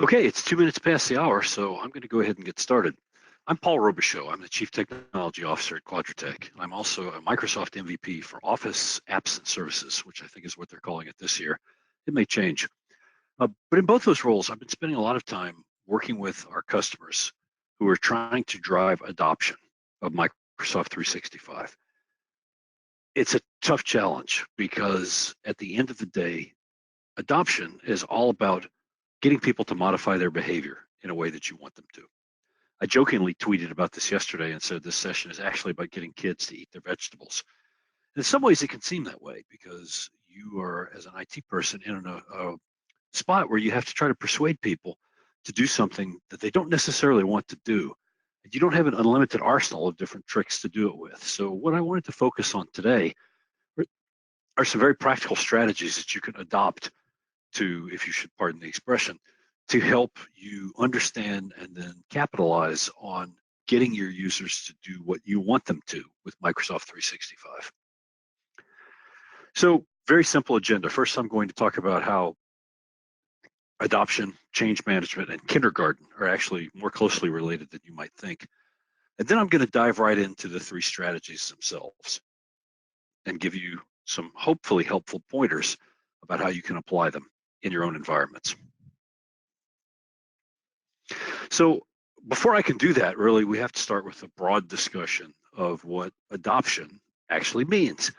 Okay, it's 2 minutes past the hour, so I'm going to go ahead and get started. I'm Paul Robichaux. I'm the Chief Technology Officer at Quadratech. I'm also a Microsoft MVP for Office Apps and Services, which I think is what they're calling it this year. It may change. But in both those roles, I've been spending a lot of time working with our customers who are trying to drive adoption of Microsoft 365. It's a tough challenge because at the end of the day, adoption is all about getting people to modify their behavior in a way that you want them to. I jokingly tweeted about this yesterday and said this session is actually about getting kids to eat their vegetables. And in some ways, it can seem that way because you are, as an IT person, in a spot where you have to try to persuade people to do something that they don't necessarily want to do. And you don't have an unlimited arsenal of different tricks to do it with. So, what I wanted to focus on today are some very practical strategies that you can adopt to, if you should pardon the expression, to help you understand and then capitalize on getting your users to do what you want them to with Microsoft 365. So, very simple agenda. First, I'm going to talk about how adoption, change management, and kindergarten are actually more closely related than you might think. And then I'm going to dive right into the three strategies themselves and give you some hopefully helpful pointers about how you can apply them in your own environments. So before I can do that, really, we have to start with a broad discussion of what adoption actually means.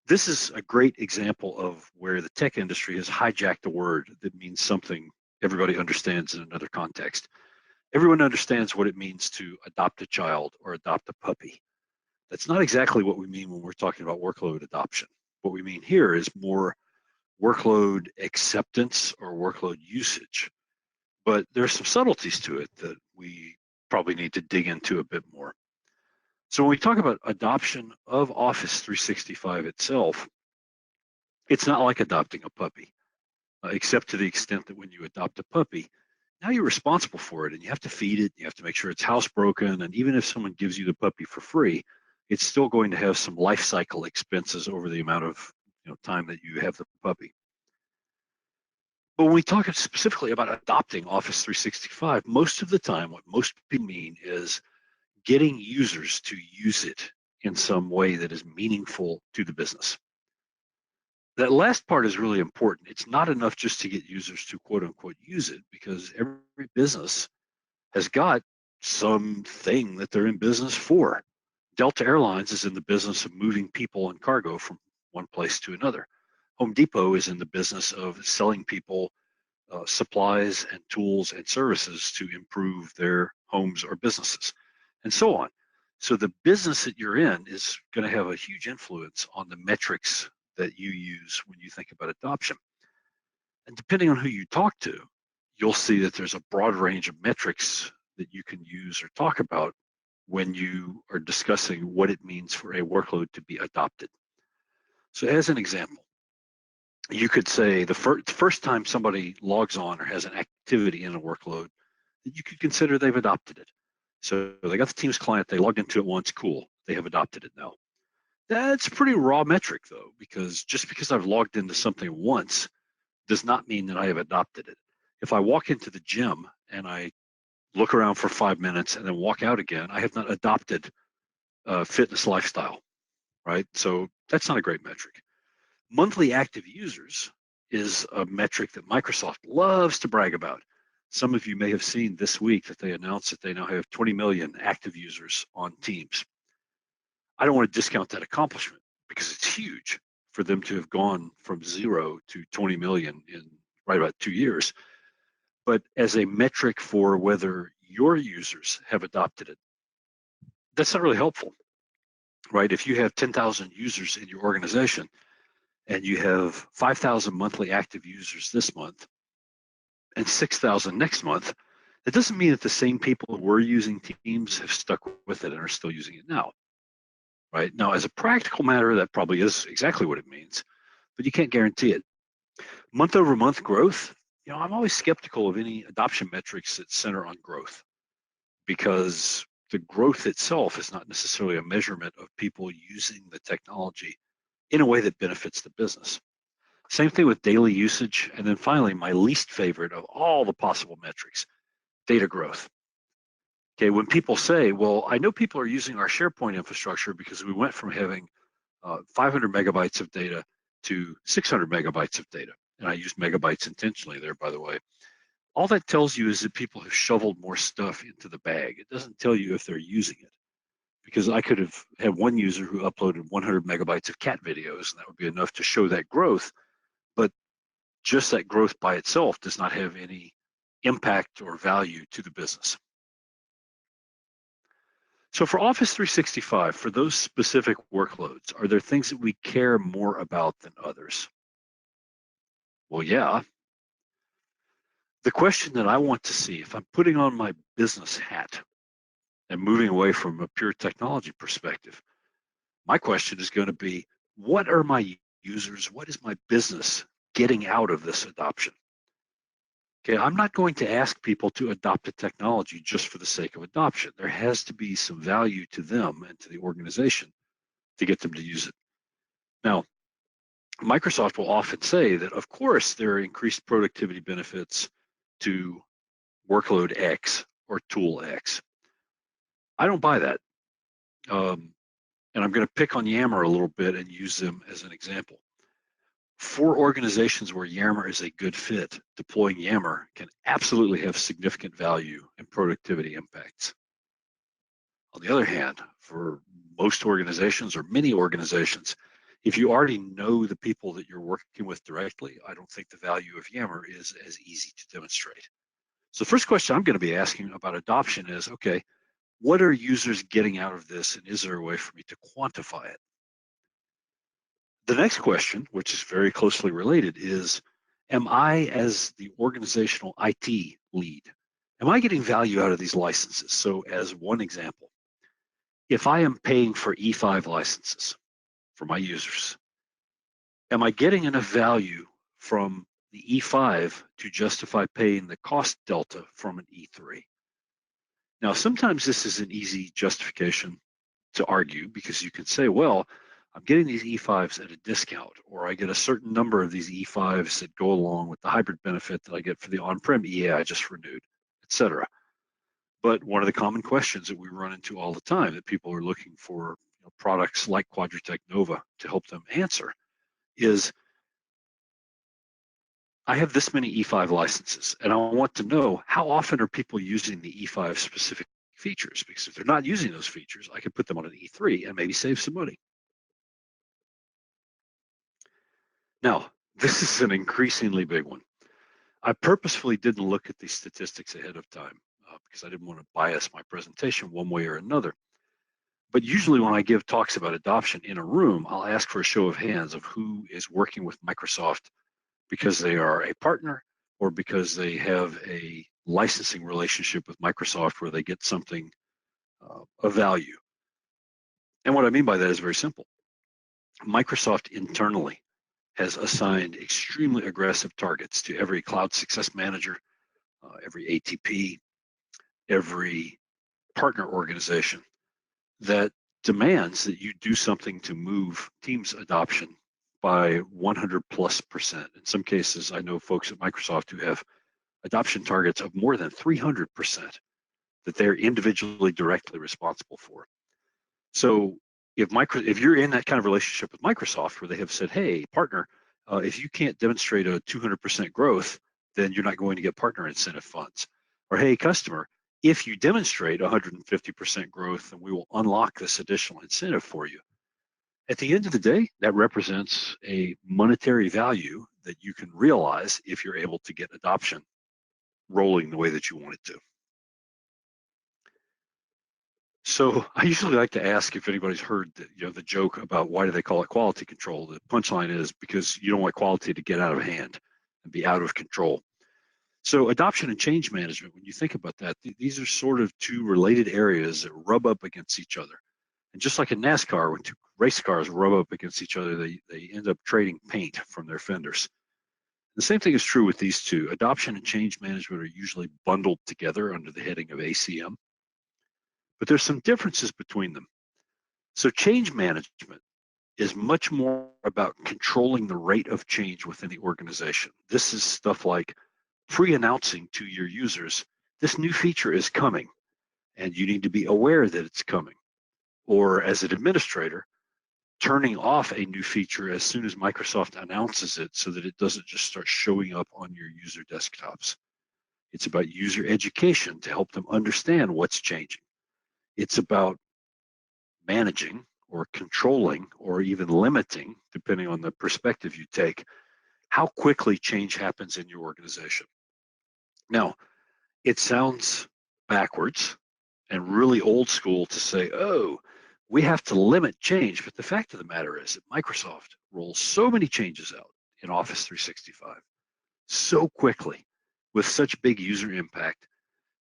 This is a great example of where the tech industry has hijacked a word that means something everybody understands in another context. Everyone understands what it means to adopt a child or adopt a puppy. That's not exactly what we mean when we're talking about workload adoption. What we mean here is more workload acceptance or workload usage. But there's some subtleties to it that we probably need to dig into a bit more. So when we talk about adoption of Office 365 itself, it's not like adopting a puppy, except to the extent that when you adopt a puppy, now you're responsible for it and you have to feed it, you have to make sure it's housebroken, and even if someone gives you the puppy for free, it's still going to have some life cycle expenses over the amount of time that you have the puppy. But when we talk specifically about adopting Office 365, most of the time, what most people mean is getting users to use it in some way that is meaningful to the business. That last part is really important. It's not enough just to get users to quote unquote use it, because every business has got something that they're in business for. Delta Airlines is in the business of moving people and cargo from one place to another. Home Depot is in the business of selling people supplies and tools and services to improve their homes or businesses, and so on. So the business that you're in is going to have a huge influence on the metrics that you use when you think about adoption. And depending on who you talk to, you'll see that there's a broad range of metrics that you can use or talk about when you are discussing what it means for a workload to be adopted. So as an example, you could say the first time somebody logs on or has an activity in a workload, that you could consider they've adopted it. So they got the Teams client, they logged into it once, cool, they have adopted it now. That's a pretty raw metric though, because just because I've logged into something once does not mean that I have adopted it. If I walk into the gym and I look around for 5 minutes and then walk out again, I have not adopted a fitness lifestyle, right? So that's not a great metric. Monthly active users is a metric that Microsoft loves to brag about. Some of you may have seen this week that they announced that they now have 20 million active users on Teams. I don't want to discount that accomplishment because it's huge for them to have gone from 0 to 20 million in right about 2 years. But as a metric for whether your users have adopted it, that's not really helpful, right? If you have 10,000 users in your organization and you have 5,000 monthly active users this month and 6,000 next month, that doesn't mean that the same people who were using Teams have stuck with it and are still using it now, right? Now, as a practical matter, that probably is exactly what it means, but you can't guarantee it. Month over month growth, I'm always skeptical of any adoption metrics that center on growth, because the growth itself is not necessarily a measurement of people using the technology in a way that benefits the business. Same thing with daily usage. And then finally, my least favorite of all the possible metrics, data growth. Okay, when people say, well, I know people are using our SharePoint infrastructure because we went from having 500 megabytes of data to 600 megabytes of data. And I used megabytes intentionally there, by the way. All that tells you is that people have shoveled more stuff into the bag. It doesn't tell you if they're using it. Because I could have had one user who uploaded 100 megabytes of cat videos, and that would be enough to show that growth. But just that growth by itself does not have any impact or value to the business. So for Office 365, for those specific workloads, are there things that we care more about than others? Well, yeah. The question that I want to see, if I'm putting on my business hat and moving away from a pure technology perspective, my question is going to be, what are my users, what is my business getting out of this adoption? Okay, I'm not going to ask people to adopt a technology just for the sake of adoption. There has to be some value to them and to the organization to get them to use it. Now, Microsoft will often say that, of course, there are increased productivity benefits to workload X or tool X. I don't buy that. And I'm going to pick on Yammer a little bit and use them as an example. For organizations where Yammer is a good fit, deploying Yammer can absolutely have significant value and productivity impacts. On the other hand, for most organizations or many organizations, if you already know the people that you're working with directly, I don't think the value of Yammer is as easy to demonstrate. So the first question I'm going to be asking about adoption is, okay, what are users getting out of this, and is there a way for me to quantify it? The next question, which is very closely related, is, am I, as the organizational IT lead, am I getting value out of these licenses? So as one example, if I am paying for E5 licenses for my users, am I getting enough value from the E5 to justify paying the cost delta from an E3? Now, sometimes this is an easy justification to argue because you can say, well, I'm getting these E5s at a discount, or I get a certain number of these E5s that go along with the hybrid benefit that I get for the on-prem EA I just renewed, et cetera. But one of the common questions that we run into all the time that people are looking for products like Quadratec Nova to help them answer is, I have this many E5 licenses, and I want to know how often are people using the E5 specific features, because if they're not using those features, I can put them on an E3 and maybe save some money. Now, this is an increasingly big one. I purposefully didn't look at these statistics ahead of time because I didn't want to bias my presentation one way or another. But usually when I give talks about adoption in a room, I'll ask for a show of hands of who is working with Microsoft because they are a partner or because they have a licensing relationship with Microsoft where they get something of value. And what I mean by that is very simple. Microsoft internally has assigned extremely aggressive targets to every cloud success manager, every ATP, every partner organization that demands that you do something to move Teams adoption by 100+%. In some cases, I know folks at Microsoft who have adoption targets of more than 300% that they're individually directly responsible for. So if you're in that kind of relationship with Microsoft where they have said, hey, partner, if you can't demonstrate a 200% growth, then you're not going to get partner incentive funds. Or hey, customer, if you demonstrate 150% growth, then we will unlock this additional incentive for you. At the end of the day, that represents a monetary value that you can realize if you're able to get adoption rolling the way that you want it to. So I usually like to ask if anybody's heard the joke about why do they call it quality control. The punchline is because you don't want quality to get out of hand and be out of control. So adoption and change management, when you think about that, these are sort of two related areas that rub up against each other. And just like in NASCAR, when two race cars rub up against each other, they end up trading paint from their fenders. The same thing is true with these two. Adoption and change management are usually bundled together under the heading of ACM. But there's some differences between them. So change management is much more about controlling the rate of change within the organization. This is stuff like pre-announcing to your users, this new feature is coming, and you need to be aware that it's coming. Or as an administrator, turning off a new feature as soon as Microsoft announces it so that it doesn't just start showing up on your user desktops. It's about user education to help them understand what's changing. It's about managing or controlling or even limiting, depending on the perspective you take, how quickly change happens in your organization. Now, it sounds backwards and really old school to say, oh, we have to limit change. But the fact of the matter is that Microsoft rolls so many changes out in Office 365 so quickly with such big user impact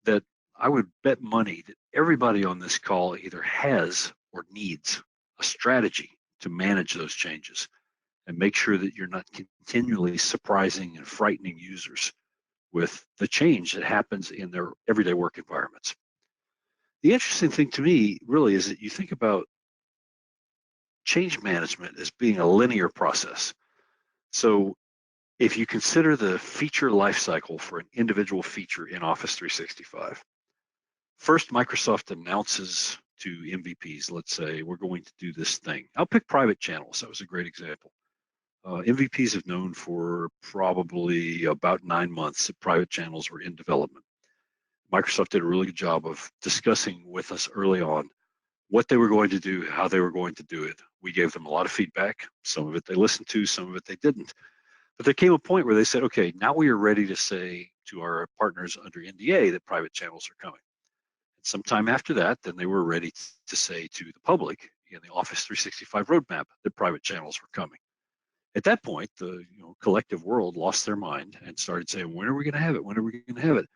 that I would bet money that everybody on this call either has or needs a strategy to manage those changes and make sure that you're not continually surprising and frightening users with the change that happens in their everyday work environments. The interesting thing to me really is that you think about change management as being a linear process. So if you consider the feature lifecycle for an individual feature in Office 365, first Microsoft announces to MVPs, let's say, we're going to do this thing. I'll pick private channels. That was a great example. MVPs have known for probably about 9 months that private channels were in development. Microsoft did a really good job of discussing with us early on what they were going to do, how they were going to do it. We gave them a lot of feedback. Some of it they listened to, some of it they didn't. But there came a point where they said, okay, now we are ready to say to our partners under NDA that private channels are coming. And sometime after that, then they were ready to say to the public in the Office 365 roadmap that private channels were coming. At that point, the collective world lost their mind and started saying, when are we going to have it? When are we going to have it?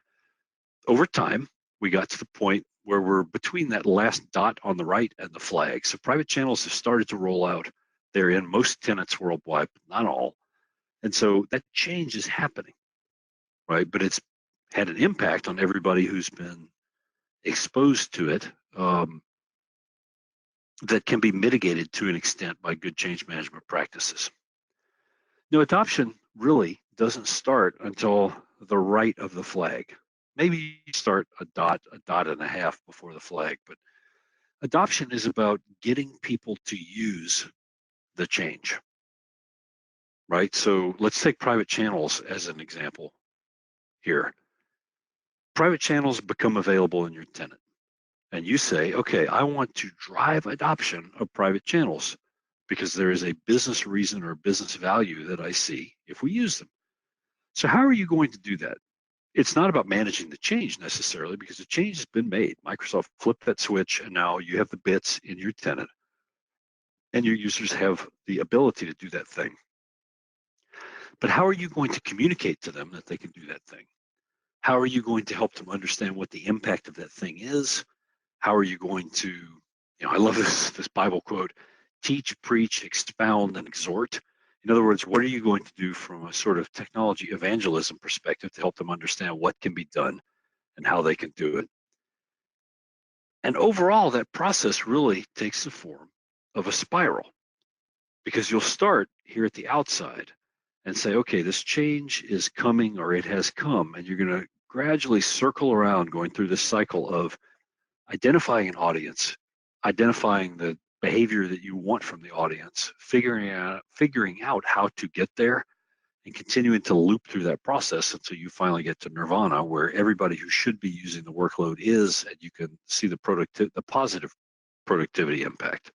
Over time, we got to the point where we're between that last dot on the right and the flag. So private channels have started to roll out. They're in most tenants worldwide, but not all. And so that change is happening, right? But it's had an impact on everybody who's been exposed to it that can be mitigated to an extent by good change management practices. Now, adoption really doesn't start until the right of the flag. Maybe you start a dot and a half before the flag, but adoption is about getting people to use the change, right? So let's take private channels as an example here. Private channels become available in your tenant, and you say, okay, I want to drive adoption of private channels because there is a business reason or business value that I see if we use them. So how are you going to do that? It's not about managing the change necessarily because the change has been made. Microsoft flipped that switch and now you have the bits in your tenant and your users have the ability to do that thing. But how are you going to communicate to them that they can do that thing? How are you going to help them understand what the impact of that thing is? How are you going to, I love this Bible quote, teach, preach, expound, and exhort. In other words, what are you going to do from a sort of technology evangelism perspective to help them understand what can be done and how they can do it? And overall, that process really takes the form of a spiral because you'll start here at the outside and say, okay, this change is coming or it has come, and you're going to gradually circle around going through this cycle of identifying an audience, identifying the behavior that you want from the audience, figuring out how to get there, and continuing to loop through that process until you finally get to nirvana, where everybody who should be using the workload is, and you can see the positive productivity impact.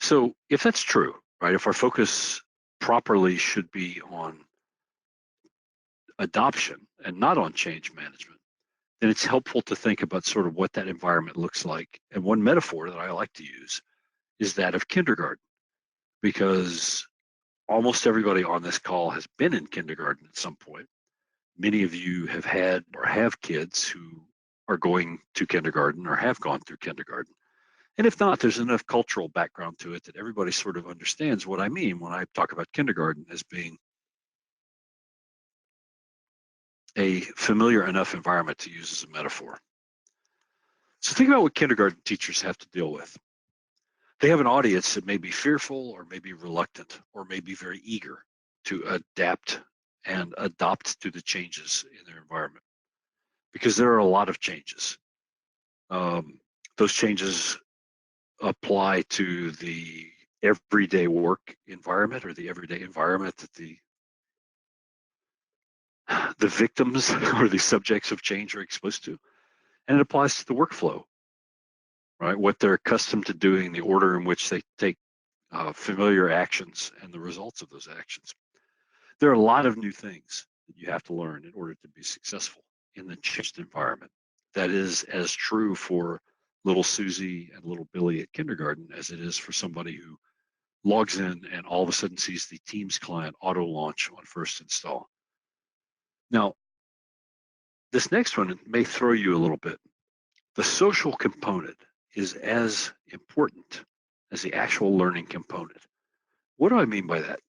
So if that's true, right, if our focus properly should be on adoption and not on change management, then it's helpful to think about sort of what that environment looks like. And one metaphor that I like to use is that of kindergarten, because almost everybody on this call has been in kindergarten at some point. Many of you have had or have kids who are going to kindergarten or have gone through kindergarten. And if not, there's enough cultural background to it that everybody sort of understands what I mean when I talk about kindergarten as being a familiar enough environment to use as a metaphor. So think about what kindergarten teachers have to deal with. They have an audience that may be fearful or may be reluctant or may be very eager to adapt and adopt to the changes in their environment, because there are a lot of changes. Those changes apply to the everyday work environment or the everyday environment that the victims or the subjects of change are exposed to. And it applies to the workflow, right? What they're accustomed to doing, the order in which they take familiar actions and the results of those actions. There are a lot of new things that you have to learn in order to be successful in the changed environment. That is as true for little Susie and little Billy at kindergarten as it is for somebody who logs in and all of a sudden sees the Teams client auto launch on first install. Now, this next one may throw you a little bit. The social component is as important as the actual learning component. What do I mean by that?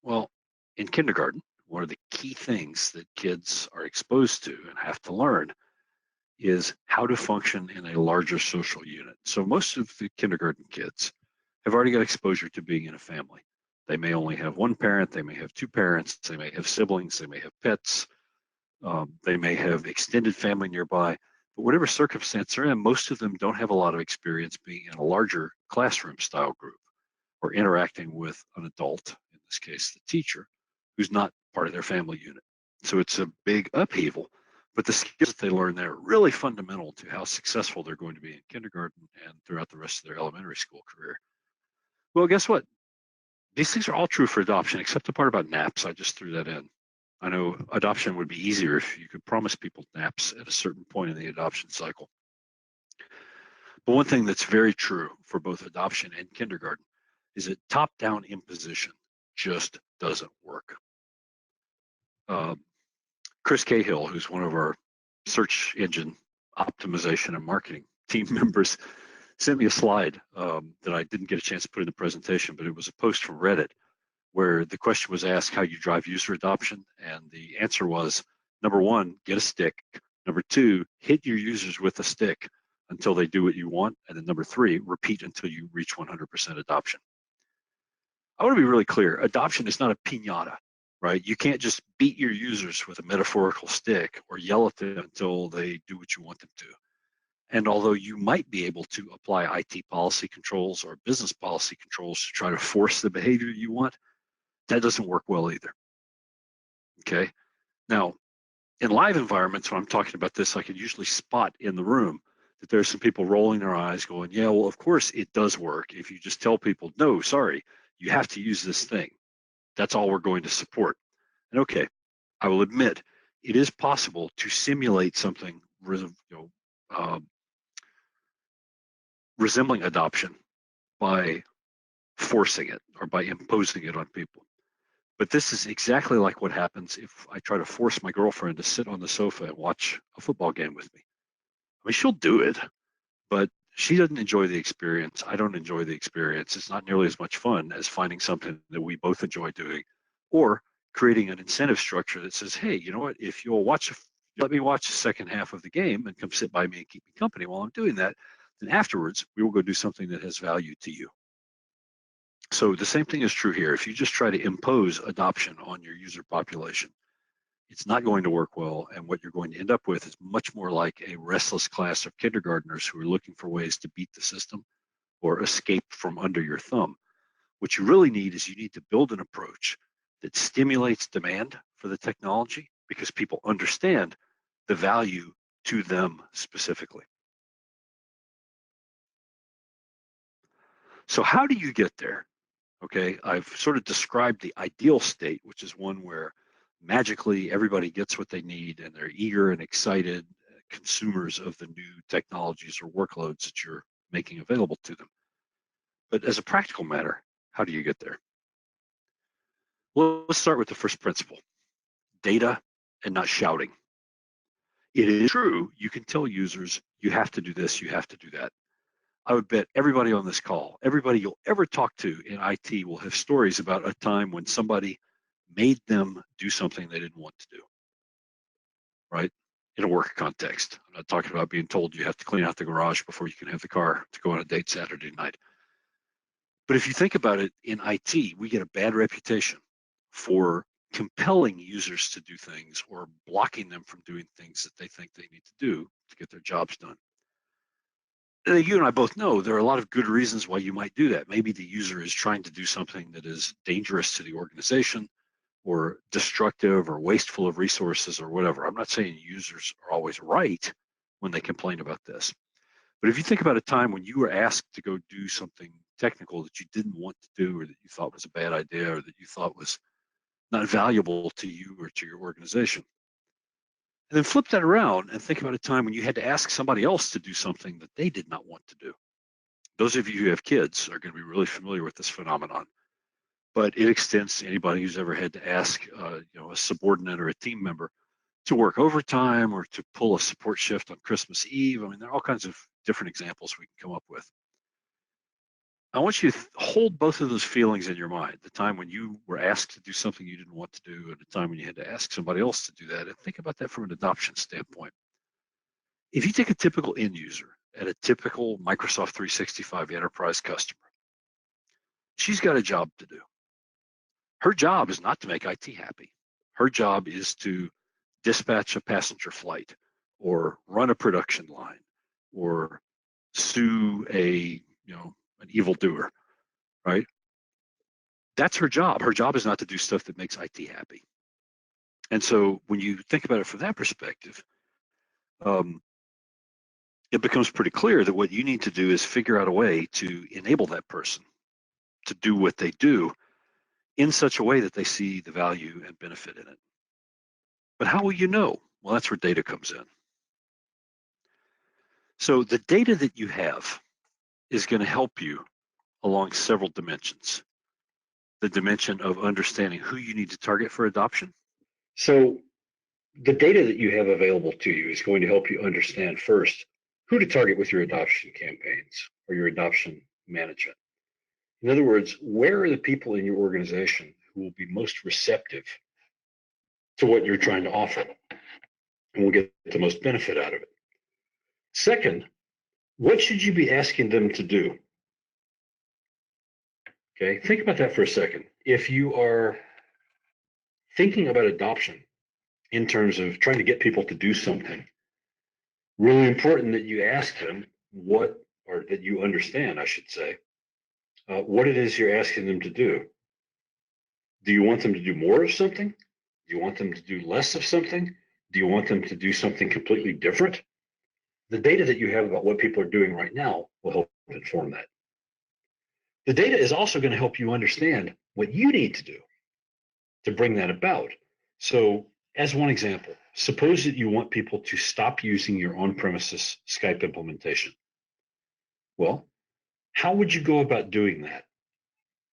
Well, in kindergarten, one of the key things that kids are exposed to and have to learn is how to function in a larger social unit. So most of the kindergarten kids have already got exposure to being in a family. They may only have one parent, they may have two parents, they may have siblings, they may have pets, they may have extended family nearby. But whatever circumstance they're in, most of them don't have a lot of experience being in a larger classroom style group or interacting with an adult, in this case the teacher, who's not part of their family unit. So it's a big upheaval, but the skills that they learn there are really fundamental to how successful they're going to be in kindergarten and throughout the rest of their elementary school career. Well, guess what? These things are all true for adoption, except the part about naps. I just threw that in. I know adoption would be easier if you could promise people naps at a certain point in the adoption cycle. But one thing that's very true for both adoption and kindergarten is that top-down imposition just doesn't work. Chris Cahill, who's one of our search engine optimization and marketing team members, sent me a slide that I didn't get a chance to put in the presentation, but it was a post from Reddit where the question was asked how you drive user adoption, and the answer was, number one, get a stick. Number two, hit your users with a stick until they do what you want. And then number three, repeat until you reach 100% adoption. I want to be really clear. Adoption is not a piñata, right? You can't just beat your users with a metaphorical stick or yell at them until they do what you want them to. And although you might be able to apply IT policy controls or business policy controls to try to force the behavior you want, that doesn't work well either. Okay. Now, in live environments, when I'm talking about this, I can usually spot in the room that there's some people rolling their eyes going, yeah, well, of course it does work. If you just tell people, no, sorry, you have to use this thing. That's all we're going to support. And okay, I will admit, it is possible to simulate something resembling adoption by forcing it or by imposing it on people. But this is exactly like what happens if I try to force my girlfriend to sit on the sofa and watch a football game with me. I mean, she'll do it, but she doesn't enjoy the experience. I don't enjoy the experience. It's not nearly as much fun as finding something that we both enjoy doing, or creating an incentive structure that says, hey, you know what, if you'll let me watch the second half of the game and come sit by me and keep me company while I'm doing that, then afterwards we will go do something that has value to you. So the same thing is true here. If you just try to impose adoption on your user population, it's not going to work well. And what you're going to end up with is much more like a restless class of kindergartners who are looking for ways to beat the system or escape from under your thumb. What you really need is you need to build an approach that stimulates demand for the technology because people understand the value to them specifically. So how do you get there? Okay, I've sort of described the ideal state, which is one where magically everybody gets what they need and they're eager and excited consumers of the new technologies or workloads that you're making available to them. But as a practical matter, how do you get there? Well, let's start with the first principle, data and not shouting. It is true, you can tell users, you have to do this, you have to do that. I would bet everybody on this call, everybody you'll ever talk to in IT will have stories about a time when somebody made them do something they didn't want to do, right? in a work context. I'm not talking about being told you have to clean out the garage before you can have the car to go on a date Saturday night. But if you think about it, in IT, we get a bad reputation for compelling users to do things or blocking them from doing things that they think they need to do to get their jobs done. You and I both know there are a lot of good reasons why you might do that. Maybe the user is trying to do something that is dangerous to the organization or destructive or wasteful of resources or whatever. I'm not saying users are always right when they complain about this. But if you think about a time when you were asked to go do something technical that you didn't want to do or that you thought was a bad idea or that you thought was not valuable to you or to your organization, and then flip that around and think about a time when you had to ask somebody else to do something that they did not want to do. Those of you who have kids are going to be really familiar with this phenomenon, but it extends to anybody who's ever had to ask a subordinate or a team member to work overtime or to pull a support shift on Christmas Eve. I mean, there are all kinds of different examples we can come up with. I want you to hold both of those feelings in your mind, the time when you were asked to do something you didn't want to do and the time when you had to ask somebody else to do that, and think about that from an adoption standpoint. If you take a typical end user at a typical Microsoft 365 enterprise customer, she's got a job to do. Her job is not to make IT happy. Her job is to dispatch a passenger flight or run a production line or sue an evildoer, right? That's her job. Her job is not to do stuff that makes IT happy. And so when you think about it from that perspective, it becomes pretty clear that what you need to do is figure out a way to enable that person to do what they do in such a way that they see the value and benefit in it. But how will you know? Well, that's where data comes in. So the data that you have is going to help you along several dimensions. The dimension of understanding who you need to target for adoption. So the data that you have available to you is going to help you understand first who to target with your adoption campaigns or your adoption management. In other words, where are the people in your organization who will be most receptive to what you're trying to offer and will get the most benefit out of it? Second, what should you be asking them to do? Okay, think about that for a second. If you are thinking about adoption in terms of trying to get people to do something, really important that you ask them what, or that you understand, I should say, what it is you're asking them to do. Do you want them to do more of something? Do you want them to do less of something? Do you want them to do something completely different? The data that you have about what people are doing right now will help inform that. The data is also going to help you understand what you need to do to bring that about. So, as one example, suppose that you want people to stop using your on-premises Skype implementation. Well, how would you go about doing that?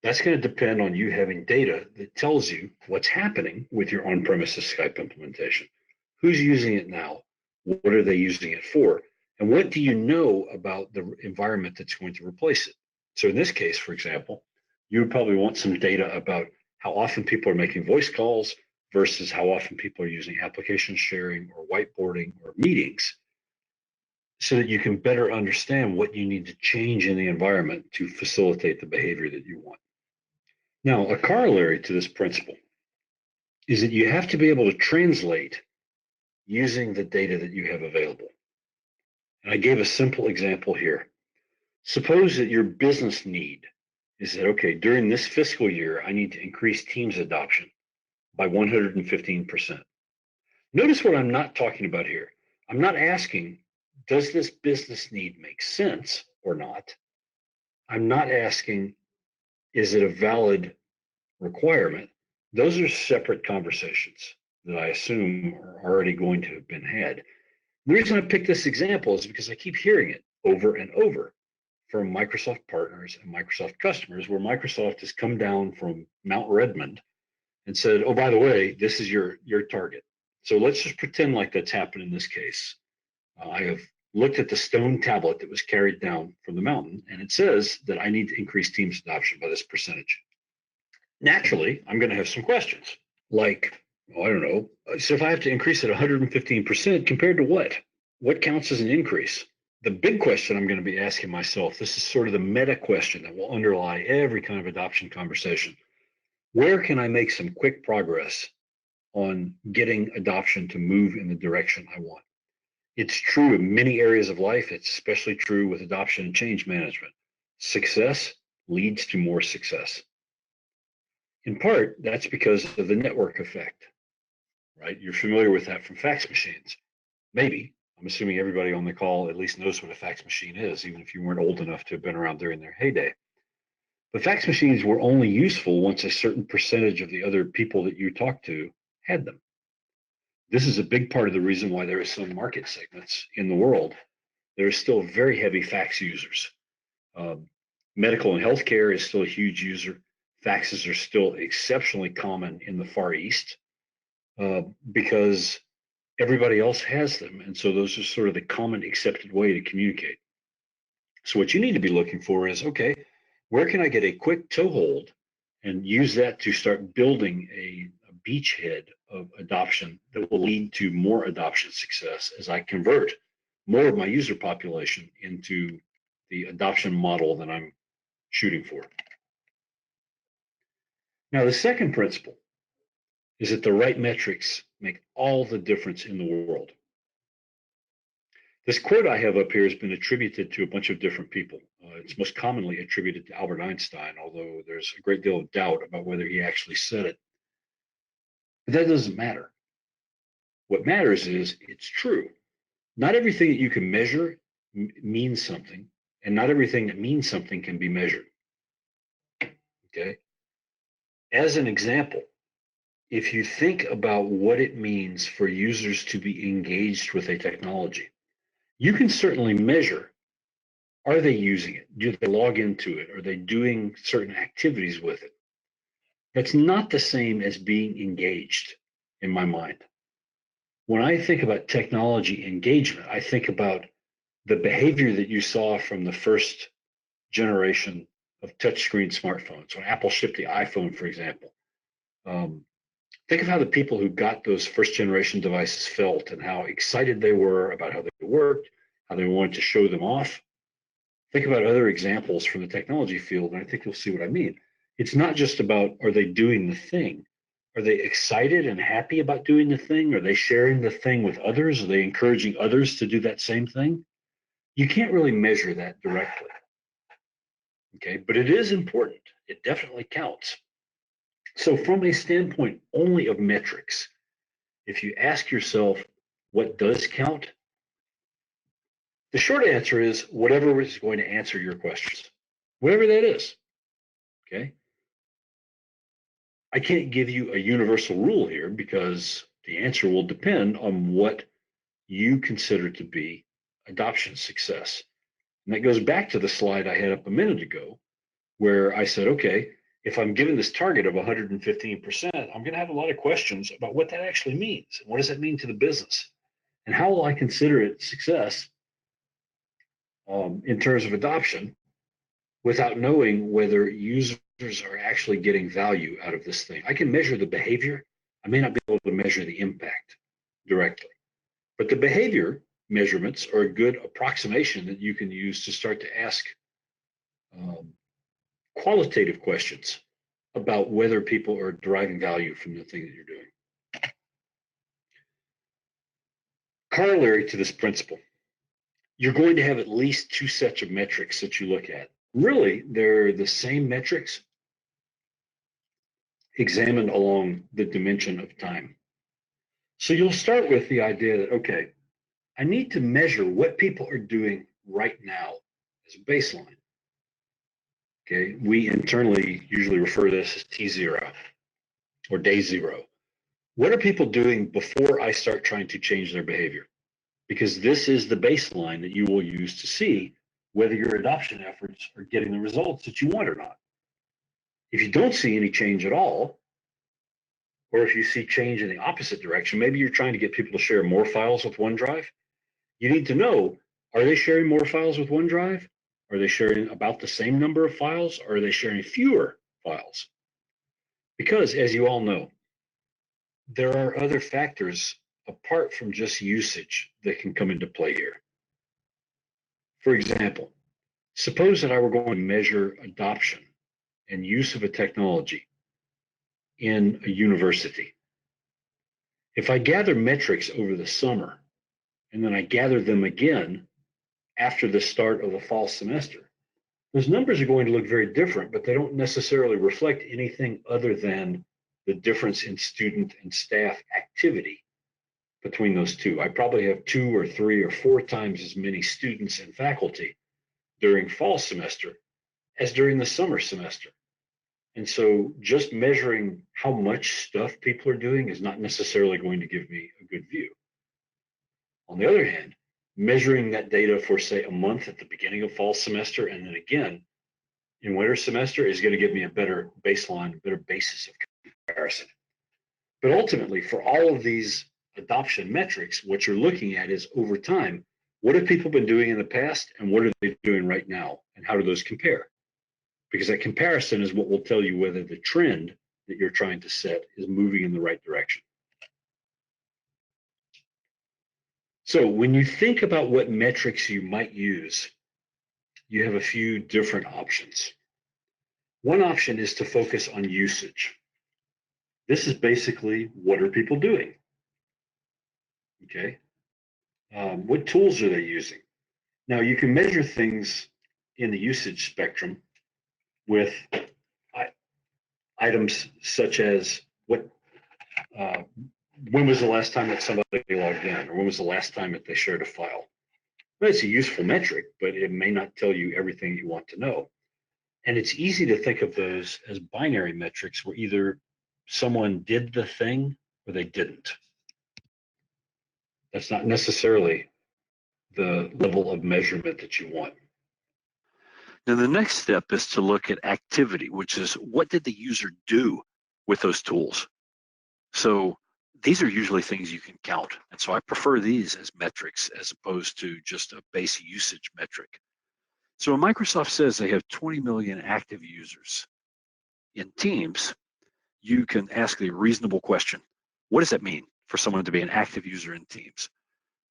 That's going to depend on you having data that tells you what's happening with your on-premises Skype implementation. Who's using it now? What are they using it for? And what do you know about the environment that's going to replace it? So in this case, for example, you would probably want some data about how often people are making voice calls versus how often people are using application sharing or whiteboarding or meetings, so that you can better understand what you need to change in the environment to facilitate the behavior that you want. Now, a corollary to this principle is that you have to be able to translate using the data that you have available. And I gave a simple example here. Suppose that your business need is that, okay, during this fiscal year, I need to increase Teams adoption by 115%. Notice what I'm not talking about here. I'm not asking, does this business need make sense or not? I'm not asking, is it a valid requirement? Those are separate conversations that I assume are already going to have been had. The reason I picked this example is because I keep hearing it over and over from Microsoft partners and Microsoft customers, where Microsoft has come down from Mount Redmond and said, oh, by the way, this is your target. So let's just pretend like that's happened in this case. I have looked at the stone tablet that was carried down from the mountain, and it says that I need to increase Teams adoption by this percentage. Naturally, I'm going to have some questions like, I don't know. So if I have to increase it 115% compared to what? What counts as an increase? The big question I'm going to be asking myself, this is sort of the meta question that will underlie every kind of adoption conversation. Where can I make some quick progress on getting adoption to move in the direction I want? It's true in many areas of life. It's especially true with adoption and change management. Success leads to more success. In part, that's because of the network effect, right? You're familiar with that from fax machines. Maybe. I'm assuming everybody on the call at least knows what a fax machine is, even if you weren't old enough to have been around during their heyday. But fax machines were only useful once a certain percentage of the other people that you talked to had them. This is a big part of the reason why there are some market segments in the world that are still very heavy fax users. Medical and healthcare is still a huge user. Faxes are still exceptionally common in the Far East because everybody else has them. And so those are sort of the common accepted way to communicate. So what you need to be looking for is, okay, where can I get a quick toehold and use that to start building a beachhead of adoption that will lead to more adoption success as I convert more of my user population into the adoption model that I'm shooting for. Now, the second principle is that the right metrics make all the difference in the world. This quote I have up here has been attributed to a bunch of different people. It's most commonly attributed to Albert Einstein, although there's a great deal of doubt about whether he actually said it. But that doesn't matter. What matters is it's true. Not everything that you can measure means something, and not everything that means something can be measured. Okay? As an example, if you think about what it means for users to be engaged with a technology, you can certainly measure, are they using it? Do they log into it? Are they doing certain activities with it? That's not the same as being engaged in my mind. When I think about technology engagement, I think about the behavior that you saw from the first generation of touchscreen smartphones. When Apple shipped the iPhone, for example, think of how the people who got those first generation devices felt and how excited they were about how they worked, how they wanted to show them off. Think about other examples from the technology field, and I think you'll see what I mean. It's not just about, are they doing the thing? Are they excited and happy about doing the thing? Are they sharing the thing with others? Are they encouraging others to do that same thing? You can't really measure that directly. Okay, but it is important. It definitely counts. So, from a standpoint only of metrics, if you ask yourself what does count, the short answer is whatever is going to answer your questions, whatever that is. Okay. I can't give you a universal rule here because the answer will depend on what you consider to be adoption success. And that goes back to the slide I had up a minute ago, where I said, okay, if I'm given this target of 115%, I'm going to have a lot of questions about what that actually means. What does that mean to the business? And how will I consider it success in terms of adoption without knowing whether users are actually getting value out of this thing? I can measure the behavior. I may not be able to measure the impact directly, but the behavior measurements are a good approximation that you can use to start to ask qualitative questions about whether people are deriving value from the thing that you're doing. Corollary to this principle, you're going to have at least two sets of metrics that you look at. Really, they're the same metrics examined along the dimension of time. So you'll start with the idea that, okay, I need to measure what people are doing right now as a baseline. Okay, we internally usually refer to this as T0 or day zero. What are people doing before I start trying to change their behavior? Because this is the baseline that you will use to see whether your adoption efforts are getting the results that you want or not. If you don't see any change at all, or if you see change in the opposite direction, maybe you're trying to get people to share more files with OneDrive. You need to know, are they sharing more files with OneDrive? Are they sharing about the same number of files? Or are they sharing fewer files? Because as you all know, there are other factors apart from just usage that can come into play here. For example, suppose that I were going to measure adoption and use of a technology in a university. If I gather metrics over the summer and then I gather them again after the start of the fall semester, those numbers are going to look very different, but they don't necessarily reflect anything other than the difference in student and staff activity between those two. I probably have 2 or 3 or 4 times as many students and faculty during fall semester as during the summer semester. And so just measuring how much stuff people are doing is not necessarily going to give me a good view. On the other hand, measuring that data for, say, a month at the beginning of fall semester and then again in winter semester is going to give me a better baseline, a better basis of comparison. But ultimately, for all of these adoption metrics, what you're looking at is over time, what have people been doing in the past and what are they doing right now? And how do those compare? Because that comparison is what will tell you whether the trend that you're trying to set is moving in the right direction. So when you think about what metrics you might use, you have a few different options. One option is to focus on usage. This is basically, what are people doing? Okay. What tools are they using? Now, you can measure things in the usage spectrum with items such as uh, when was the last time that somebody logged in, or when was the last time that they shared a file? Well, it's a useful metric, but it may not tell you everything you want to know. And it's easy to think of those as binary metrics where either someone did the thing or they didn't. That's not necessarily the level of measurement that you want. Now, the next step is to look at activity, which is what did the user do with those tools? So these are usually things you can count. And so I prefer these as metrics as opposed to just a base usage metric. So when Microsoft says they have 20 million active users in Teams, you can ask the reasonable question. What does that mean for someone to be an active user in Teams?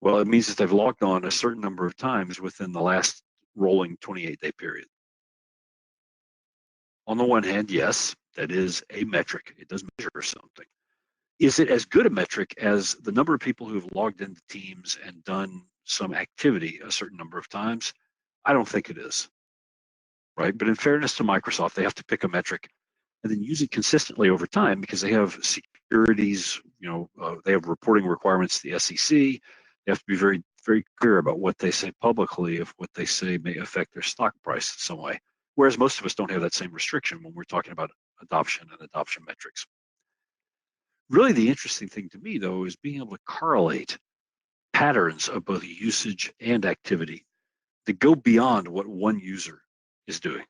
Well, it means that they've logged on a certain number of times within the last rolling 28-day period. On the one hand, yes, that is a metric. It does measure something. Is it as good a metric as the number of people who have logged into Teams and done some activity a certain number of times? I don't think it is, right? But in fairness to Microsoft, they have to pick a metric and then use it consistently over time because they have securities, they have reporting requirements to the SEC. They have to be very, very clear about what they say publicly if what they say may affect their stock price in some way. Whereas most of us don't have that same restriction when we're talking about adoption and adoption metrics. Really, the interesting thing to me, though, is being able to correlate patterns of both usage and activity that go beyond what one user is doing.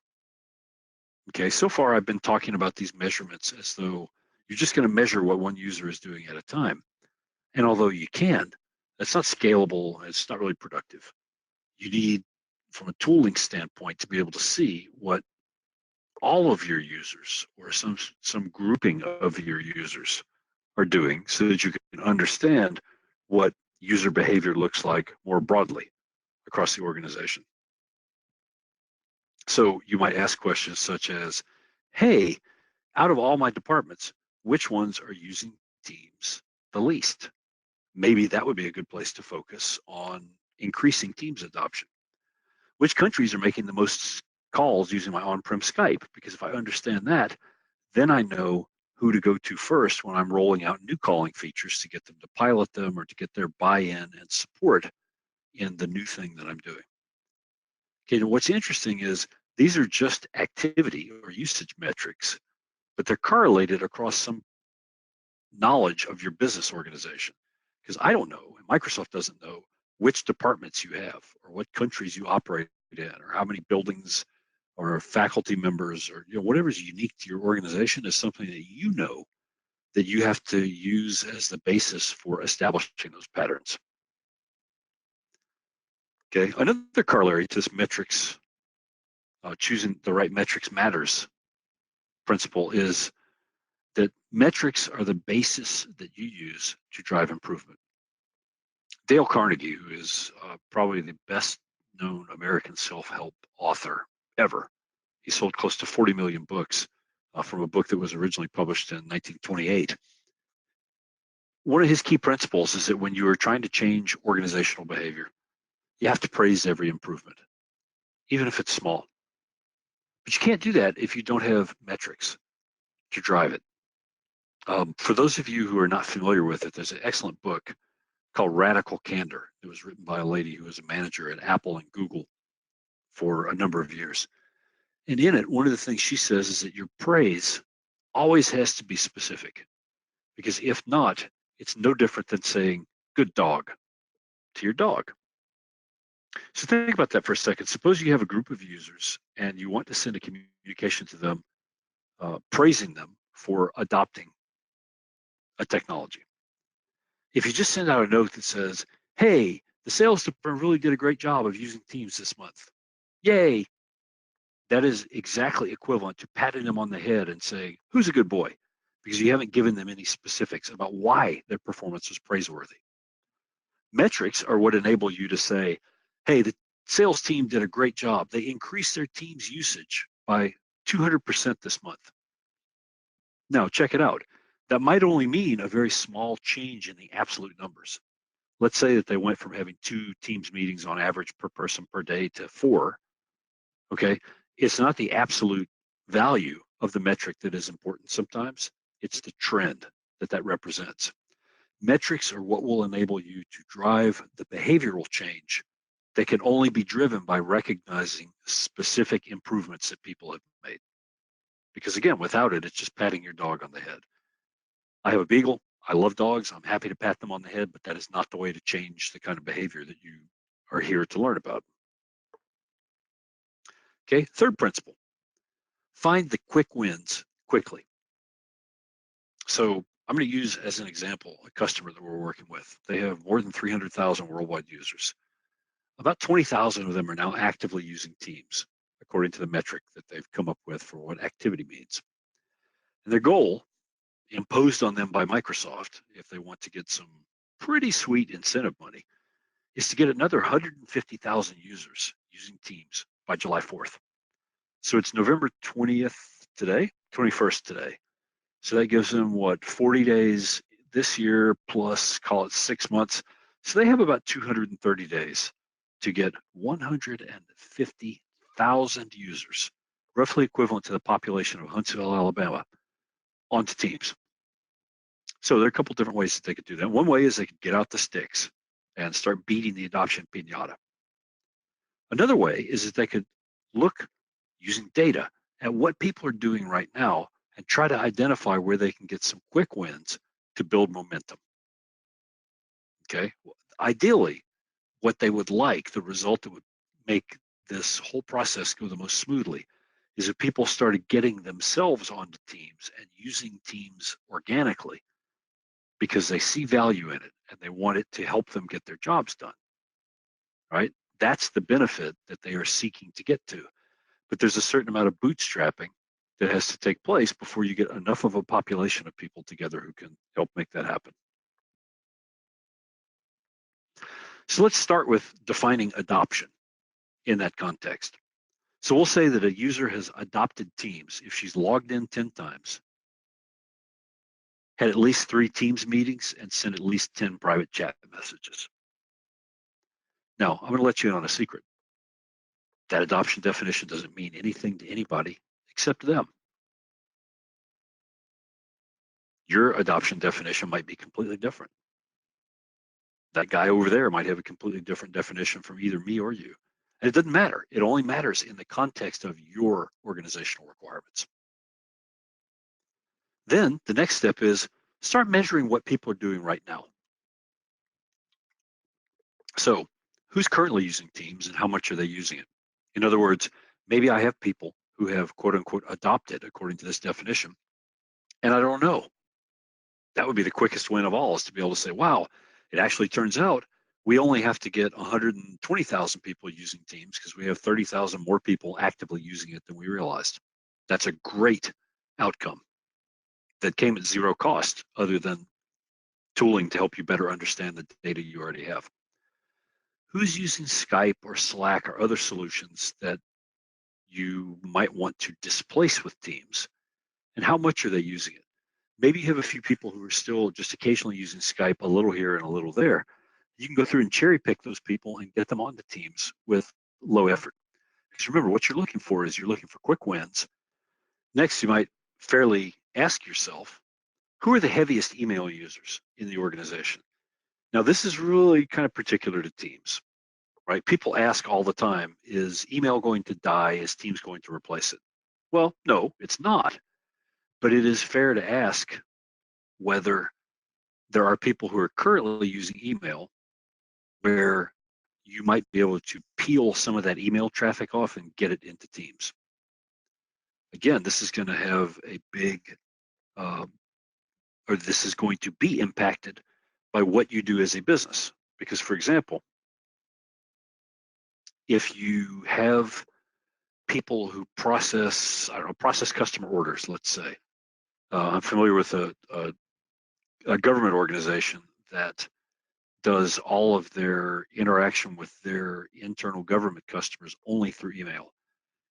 Okay, so far I've been talking about these measurements as though you're just going to measure what one user is doing at a time. And although you can, that's not scalable, it's not really productive. You need, from a tooling standpoint, to be able to see what all of your users or some grouping of your users are doing so that you can understand what user behavior looks like more broadly across the organization. So you might ask questions such as, hey, out of all my departments, which ones are using Teams the least? Maybe that would be a good place to focus on increasing Teams adoption. Which countries are making the most calls using my on-prem Skype? Because if I understand that, then I know who to go to first when I'm rolling out new calling features to get them to pilot them or to get their buy-in and support in the new thing that I'm doing. Okay, and what's interesting is these are just activity or usage metrics, but they're correlated across some knowledge of your business organization. Because I don't know, and Microsoft doesn't know which departments you have or what countries you operate in or how many buildings or faculty members or whatever is unique to your organization is something that you know that you have to use as the basis for establishing those patterns. Okay, another corollary to this metrics, choosing the right metrics matters principle is that Metrics are the basis that you use to drive improvement. Dale Carnegie, who is probably the best known American self-help author ever, he sold close to 40 million books from a book that was originally published in 1928. One of his key principles is that when you are trying to change organizational behavior, you have to praise every improvement, even if it's small. But you can't do that if you don't have metrics to drive it. For those of you who are not familiar with it, there's an excellent book called Radical Candor. It was written by a lady who was a manager at Apple and Google for a number of years. And in it, one of the things she says is that your praise always has to be specific, because if not, it's no different than saying good dog to your dog. So think about that for a second. Suppose you have a group of users and you want to send a communication to them praising them for adopting a technology. If you just send out a note that says, hey, the sales department really did a great job of using Teams this month. Yay. That is exactly equivalent to patting them on the head and saying, who's a good boy? Because you haven't given them any specifics about why their performance was praiseworthy. Metrics are what enable you to say, hey, the sales team did a great job. They increased their team's usage by 200% this month. Now, check it out. That might only mean a very small change in the absolute numbers. Let's say that they went from having 2 Teams meetings on average per person per day to 4. Okay, it's not the absolute value of the metric that is important sometimes. It's the trend that represents. Metrics are what will enable you to drive the behavioral change that can only be driven by recognizing specific improvements that people have made. Because again, without it, it's just patting your dog on the head. I have a beagle. I love dogs. I'm happy to pat them on the head, but that is not the way to change the kind of behavior that you are here to learn about. Okay, third principle, find the quick wins quickly. So I'm going to use as an example a customer that we're working with. They have more than 300,000 worldwide users. About 20,000 of them are now actively using Teams, according to the metric that they've come up with for what activity means. And their goal, imposed on them by Microsoft, if they want to get some pretty sweet incentive money, is to get another 150,000 users using Teams by July 4th. So it's November 20th today, 21st today. So that gives them, what, 40 days this year plus, call it 6 months. So they have about 230 days to get 150,000 users, roughly equivalent to the population of Huntsville, Alabama, onto Teams. So there are a couple different ways that they could do that. One way is they could get out the sticks and start beating the adoption piñata. Another way is that they could look using data at what people are doing right now and try to identify where they can get some quick wins to build momentum. Okay, ideally, what they would like, the result that would make this whole process go the most smoothly, is if people started getting themselves onto Teams and using Teams organically because they see value in it and they want it to help them get their jobs done, right? That's the benefit that they are seeking to get to. But there's a certain amount of bootstrapping that has to take place before you get enough of a population of people together who can help make that happen. So let's start with defining adoption in that context. So we'll say that a user has adopted Teams if she's logged in 10 times, had at least 3 Teams meetings, and sent at least 10 private chat messages. Now, I'm going to let you in on a secret. That adoption definition doesn't mean anything to anybody except them. Your adoption definition might be completely different. That guy over there might have a completely different definition from either me or you. And it doesn't matter. It only matters in the context of your organizational requirements. Then the next step is start measuring what people are doing right now. So who's currently using Teams and how much are they using it? In other words, maybe I have people who have quote unquote adopted according to this definition, and I don't know. That would be the quickest win of all, is to be able to say, wow, it actually turns out we only have to get 120,000 people using Teams because we have 30,000 more people actively using it than we realized. That's a great outcome. that came at zero cost other than tooling to help you better understand the data you already have. Who's using Skype or Slack or other solutions that you might want to displace with Teams? And how much are they using it? Maybe you have a few people who are still just occasionally using Skype, a little here and a little there. You can go through and cherry pick those people and get them onto Teams with low effort. Because remember, what you're looking for is you're looking for quick wins. Next, you might fairly ask yourself, who are the heaviest email users in the organization? Now, this is really kind of particular to Teams, right? People ask all the time, is email going to die? Is Teams going to replace it? Well, no, it's not. But it is fair to ask whether there are people who are currently using email where you might be able to peel some of that email traffic off and get it into Teams. Again, this is going to have a big, or this is going to be impacted by what you do as a business. Because, for example, if you have people who process customer orders, let's say, I'm familiar with a government organization that does all of their interaction with their internal government customers only through email.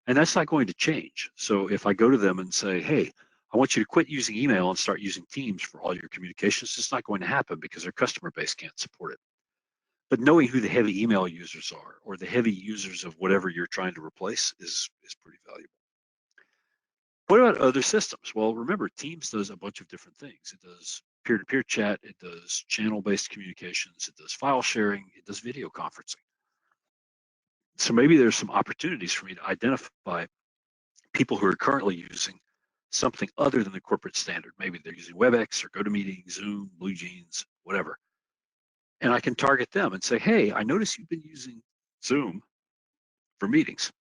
And that's not going to change. So if I go to them and say, hey, I want you to quit using email and start using Teams for all your communications, it's not going to happen because their customer base can't support it. But knowing who the heavy email users are or the heavy users of whatever you're trying to replace is pretty valuable. What about other systems? Well, remember, Teams does a bunch of different things. It does peer-to-peer chat, it does channel-based communications, it does file sharing, it does video conferencing. So maybe there's some opportunities for me to identify people who are currently using something other than the corporate standard. Maybe they're using WebEx or GoToMeeting, Zoom, BlueJeans, whatever. And I can target them and say, hey, I notice you've been using Zoom for meetings.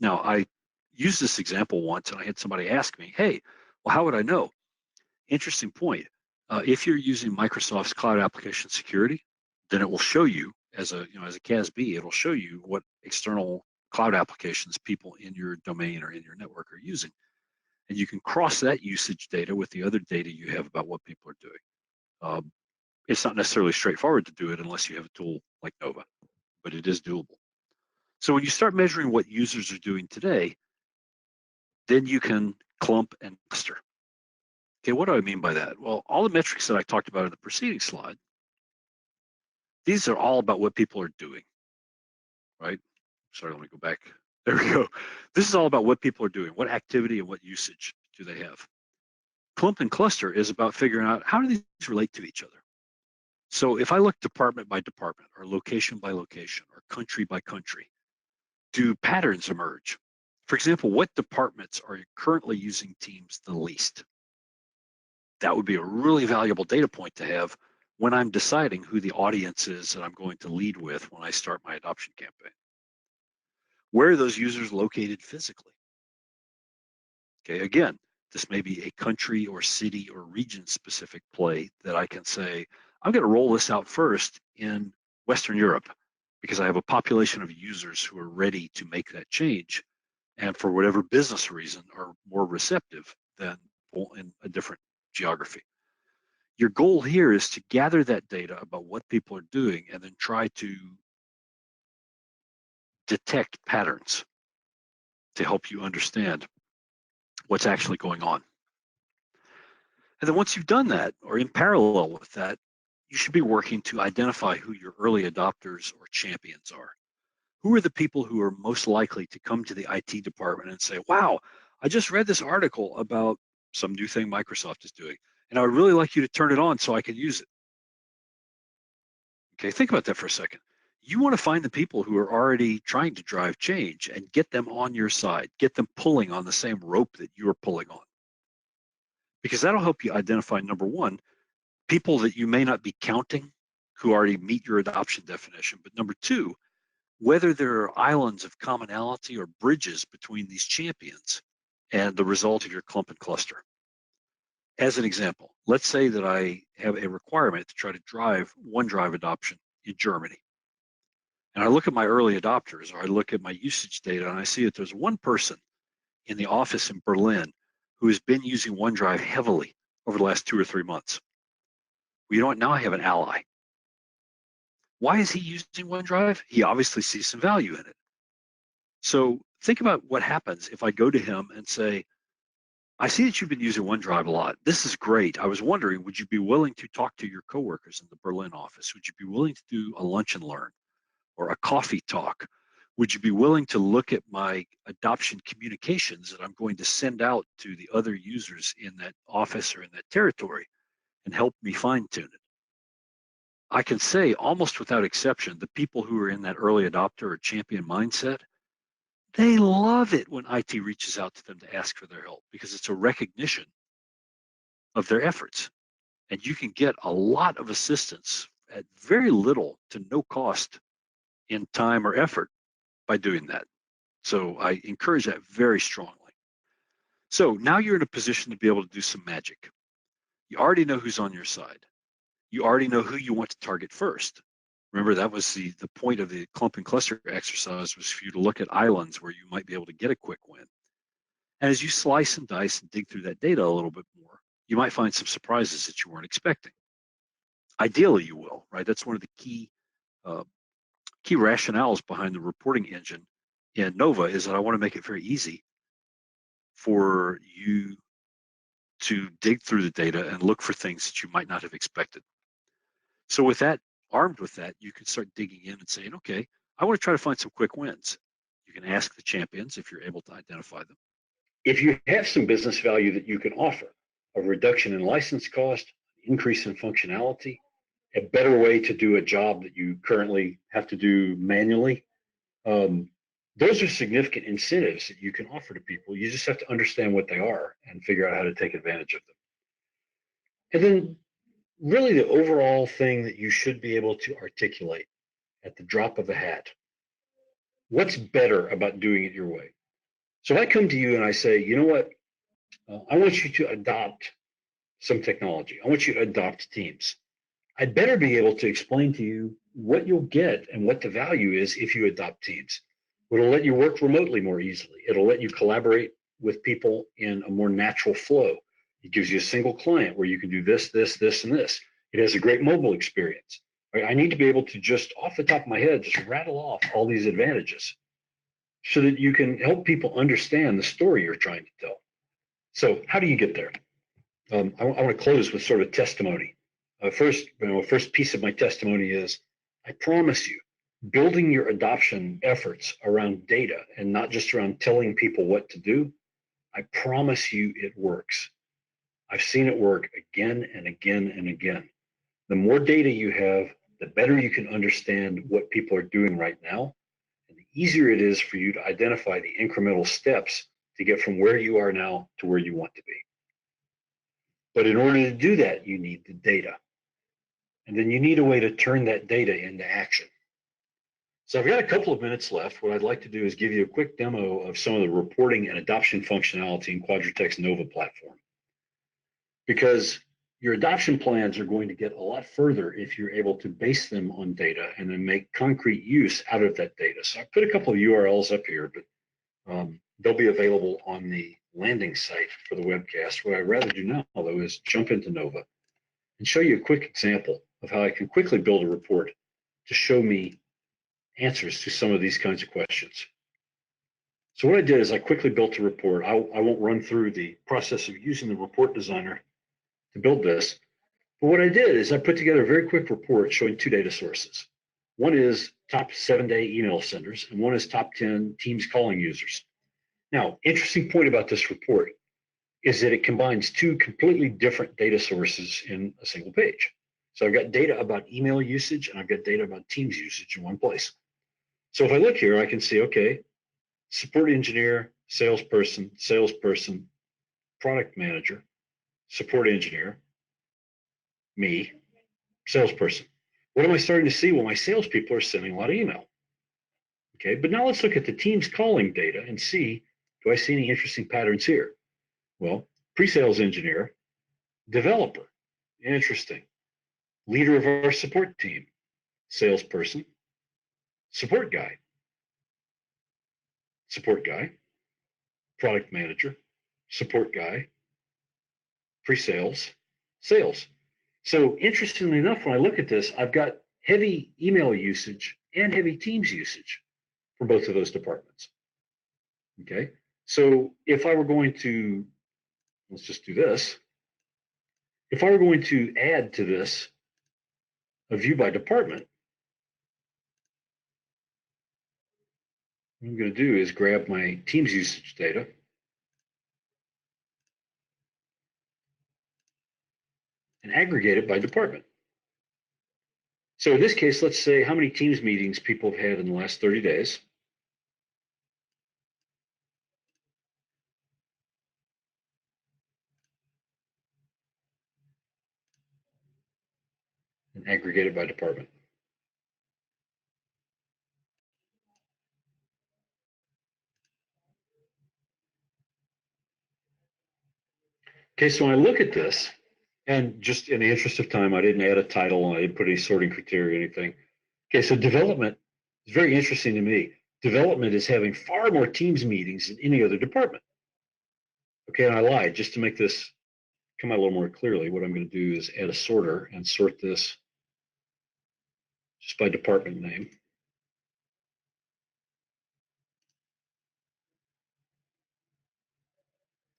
Now, I used this example once and I had somebody ask me, hey, well, how would I know? Interesting point. If you're using Microsoft's Cloud Application Security, then it will show you as a CASB, it'll show you what external cloud applications people in your domain or in your network are using. And you can cross that usage data with the other data you have about what people are doing. It's not necessarily straightforward to do it unless you have a tool like Nova, but it is doable. So when you start measuring what users are doing today, then you can clump and cluster. Okay, what do I mean by that? Well, all the metrics that I talked about in the preceding slide, these are all about what people are doing, right? Sorry, let me go back. There we go. This is all about what people are doing, what activity and what usage do they have. Clump and cluster is about figuring out how do these relate to each other. So if I look department by department or location by location or country by country, do patterns emerge? For example, what departments are currently using Teams the least? That would be a really valuable data point to have when I'm deciding who the audience is that I'm going to lead with when I start my adoption campaign. Where are those users located physically? Okay, again, this may be a country or city or region specific play that I can say, I'm going to roll this out first in Western Europe because I have a population of users who are ready to make that change and for whatever business reason are more receptive than in a different geography. Your goal here is to gather that data about what people are doing and then try to detect patterns to help you understand what's actually going on. And then once you've done that, or in parallel with that, you should be working to identify who your early adopters or champions are. Who are the people who are most likely to come to the IT department and say, wow, I just read this article about some new thing Microsoft is doing, and I would really like you to turn it on so I can use it. Okay, think about that for a second. You want to find the people who are already trying to drive change and get them on your side, get them pulling on the same rope that you're pulling on. Because that'll help you identify, number one, people that you may not be counting who already meet your adoption definition, but number two, whether there are islands of commonality or bridges between these champions and the result of your clump and cluster. As an example, let's say that I have a requirement to try to drive OneDrive adoption in Germany. And I look at my early adopters, or I look at my usage data, and I see that there's one person in the office in Berlin who has been using OneDrive heavily over the last 2 or 3 months. Well, you know what? Now I have an ally. Why is he using OneDrive? He obviously sees some value in it. So think about what happens if I go to him and say, I see that you've been using OneDrive a lot. This is great. I was wondering, would you be willing to talk to your coworkers in the Berlin office? Would you be willing to do a lunch and learn or a coffee talk? Would you be willing to look at my adoption communications that I'm going to send out to the other users in that office or in that territory and help me fine tune it? I can say almost without exception, the people who are in that early adopter or champion mindset, they love it when IT reaches out to them to ask for their help because it's a recognition of their efforts. And you can get a lot of assistance at very little to no cost in time or effort by doing that. So I encourage that very strongly. So now you're in a position to be able to do some magic. You already know who's on your side. You already know who you want to target first. Remember, that was the point of the clump and cluster exercise, was for you to look at islands where you might be able to get a quick win. And as you slice and dice and dig through that data a little bit more, you might find some surprises that you weren't expecting. Ideally, you will, right? That's one of the key rationales behind the reporting engine in Nova, is that I want to make it very easy for you to dig through the data and look for things that you might not have expected. So with that, armed with that, you can start digging in and saying, okay, I want to try to find some quick wins. You can ask the champions if you're able to identify them. If you have some business value that you can offer, a reduction in license cost, increase in functionality, a better way to do a job that you currently have to do manually, those are significant incentives that you can offer to people. You just have to understand what they are and figure out how to take advantage of them. And then really the overall thing that you should be able to articulate at the drop of a hat. What's better about doing it your way? So if I come to you and I say, you know what, I want you to adopt some technology. I want you to adopt Teams. I'd better be able to explain to you what you'll get and what the value is if you adopt Teams. It'll let you work remotely more easily. It'll let you collaborate with people in a more natural flow. It gives you a single client where you can do this, this, this, and this. It has a great mobile experience. Right? I need to be able to just off the top of my head, just rattle off all these advantages so that you can help people understand the story you're trying to tell. So how do you get there? I want to close with sort of testimony. First piece of my testimony is, I promise you, building your adoption efforts around data and not just around telling people what to do, I promise you it works. I've seen it work again and again and again. The more data you have, the better you can understand what people are doing right now, and the easier it is for you to identify the incremental steps to get from where you are now to where you want to be. But in order to do that, you need the data. And then you need a way to turn that data into action. So I've got a couple of minutes left. What I'd like to do is give you a quick demo of some of the reporting and adoption functionality in Quadratec's Nova platform. Because your adoption plans are going to get a lot further if you're able to base them on data and then make concrete use out of that data. So I put a couple of URLs up here, but they'll be available on the landing site for the webcast. What I'd rather do now, though, is jump into Nova and show you a quick example of how I can quickly build a report to show me answers to some of these kinds of questions. So what I did is I quickly built a report. I won't run through the process of using the report designer to build this, but what I did is I put together a very quick report showing two data sources. One is top 7-day email senders, and one is top 10 Teams calling users. Now, interesting point about this report is that it combines two completely different data sources in a single page. So I've got data about email usage and I've got data about Teams usage in one place. So if I look here, I can see, okay, support engineer, salesperson, product manager, support engineer, me, salesperson. What am I starting to see? Well, my salespeople are sending a lot of email. Okay, but now let's look at the Teams calling data and see, do I see any interesting patterns here? Well, pre-sales engineer, developer, interesting. Leader of our support team, salesperson, support guy, product manager, support guy, pre-sales, sales. So interestingly enough, when I look at this, I've got heavy email usage and heavy Teams usage for both of those departments. Okay, so if I were going to, let's just do this. If I were going to add to this a view by department, what I'm going to do is grab my Teams usage data and aggregate it by department. So in this case, let's say how many Teams meetings people have had in the last 30 days. And aggregate it by department. Okay, so when I look at this, and just in the interest of time, I didn't add a title and I didn't put any sorting criteria or anything. Okay, so development is very interesting to me. Development is having far more Teams meetings than any other department. Okay, and I lied. Just to make this come out a little more clearly, what I'm going to do is add a sorter and sort this just by department name.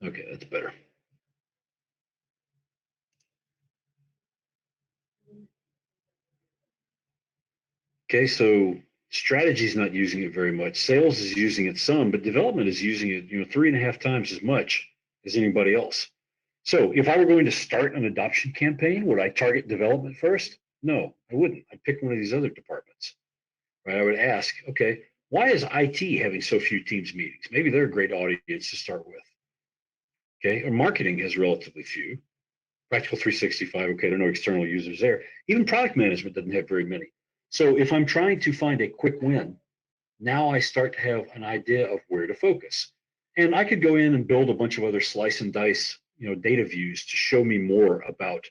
Okay, that's better. Okay, so strategy is not using it very much. Sales is using it some, but development is using it, 3.5 times as much as anybody else. So if I were going to start an adoption campaign, would I target development first? No, I wouldn't. I'd pick one of these other departments, right? I would ask, okay, why is IT having so few Teams meetings? Maybe they're a great audience to start with. Okay, or marketing has relatively few. Practical 365, okay, there are no external users there. Even product management doesn't have very many. So if I'm trying to find a quick win, now I start to have an idea of where to focus. And I could go in and build a bunch of other slice and dice, data views to show me more about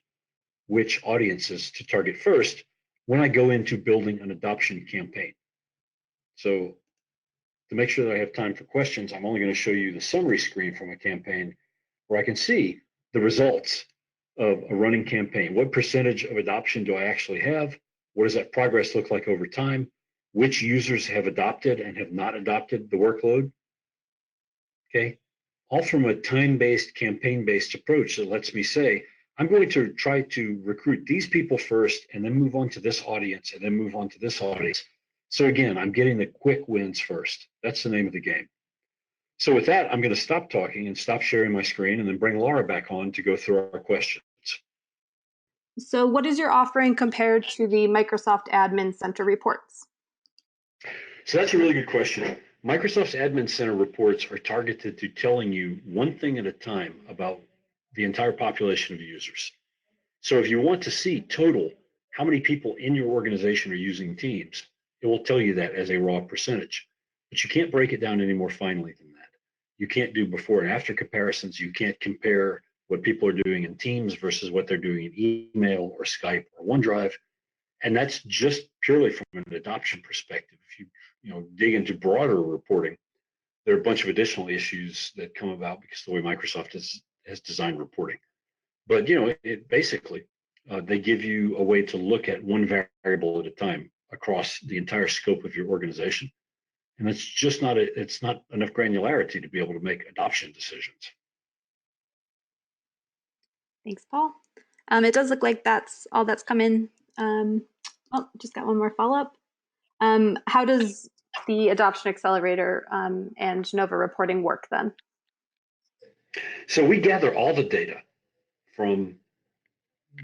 which audiences to target first when I go into building an adoption campaign. So to make sure that I have time for questions, I'm only going to show you the summary screen from a campaign where I can see the results of a running campaign. What percentage of adoption do I actually have? What does that progress look like over time? Which users have adopted and have not adopted the workload? Okay, all from a time-based, campaign-based approach that lets me say, I'm going to try to recruit these people first and then move on to this audience and then move on to this audience. So again, I'm getting the quick wins first. That's the name of the game. So with that, I'm going to stop talking and stop sharing my screen and then bring Laura back on to go through our questions. So what is your offering compared to the Microsoft Admin Center reports? So that's a really good question. Microsoft's Admin Center reports are targeted to telling you one thing at a time about the entire population of users. So if you want to see total, how many people in your organization are using Teams, it will tell you that as a raw percentage. But you can't break it down any more finely than that. You can't do before and after comparisons. You can't compare what people are doing in Teams versus what they're doing in email or Skype or OneDrive. And that's just purely from an adoption perspective. If you dig into broader reporting, there are a bunch of additional issues that come about because of the way Microsoft has designed reporting. But it basically they give you a way to look at one variable at a time across the entire scope of your organization, and it's just not it's not enough granularity to be able to make adoption decisions. Thanks, Paul. It does look like that's all that's come in. Just got one more follow-up. How does the Adoption Accelerator and Nova reporting work then? So we gather all the data from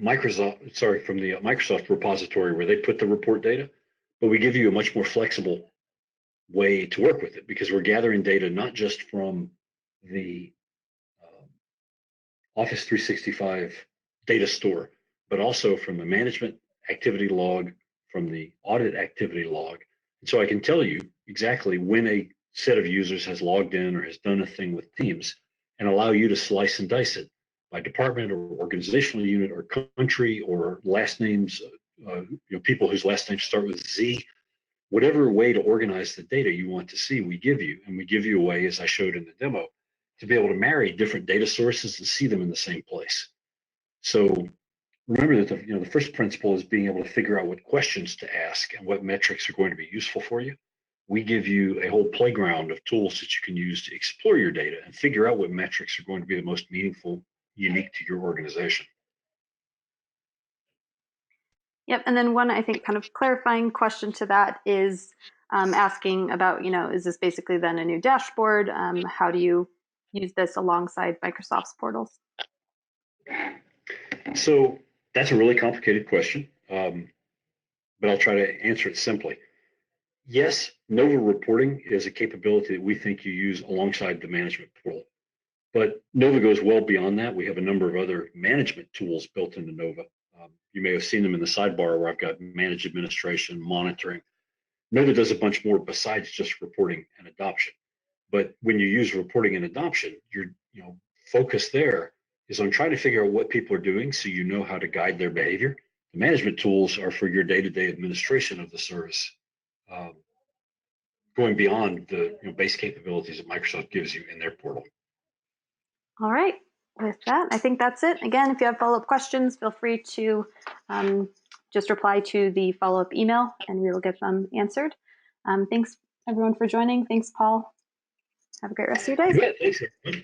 Microsoft, from the Microsoft repository where they put the report data, but we give you a much more flexible way to work with it because we're gathering data not just from the Office 365 data store, but also from the management activity log, from the audit activity log. And so I can tell you exactly when a set of users has logged in or has done a thing with Teams and allow you to slice and dice it by department or organizational unit or country or last names, people whose last names start with Z. Whatever way to organize the data you want to see, we give you. And we give you a way, as I showed in the demo, to be able to marry different data sources and see them in the same place. So remember that the first principle is being able to figure out what questions to ask and what metrics are going to be useful for you. We give you a whole playground of tools that you can use to explore your data and figure out what metrics are going to be the most meaningful, unique to your organization. Yep. And then one, I think, kind of clarifying question to that is asking about, is this basically then a new dashboard? How do you use this alongside Microsoft's portals? So that's a really complicated question, but I'll try to answer it simply. Yes, Nova reporting is a capability that we think you use alongside the management portal. But Nova goes well beyond that. We have a number of other management tools built into Nova. You may have seen them in the sidebar where I've got managed administration, monitoring. Nova does a bunch more besides just reporting and adoption. But when you use reporting and adoption, your focus there is on trying to figure out what people are doing so you know how to guide their behavior. The management tools are for your day-to-day administration of the service, going beyond the base capabilities that Microsoft gives you in their portal. All right. With that, I think that's it. Again, if you have follow-up questions, feel free to just reply to the follow-up email and we will get them answered. Thanks everyone for joining. Thanks, Paul. Have a great rest of your day. Yeah, thanks.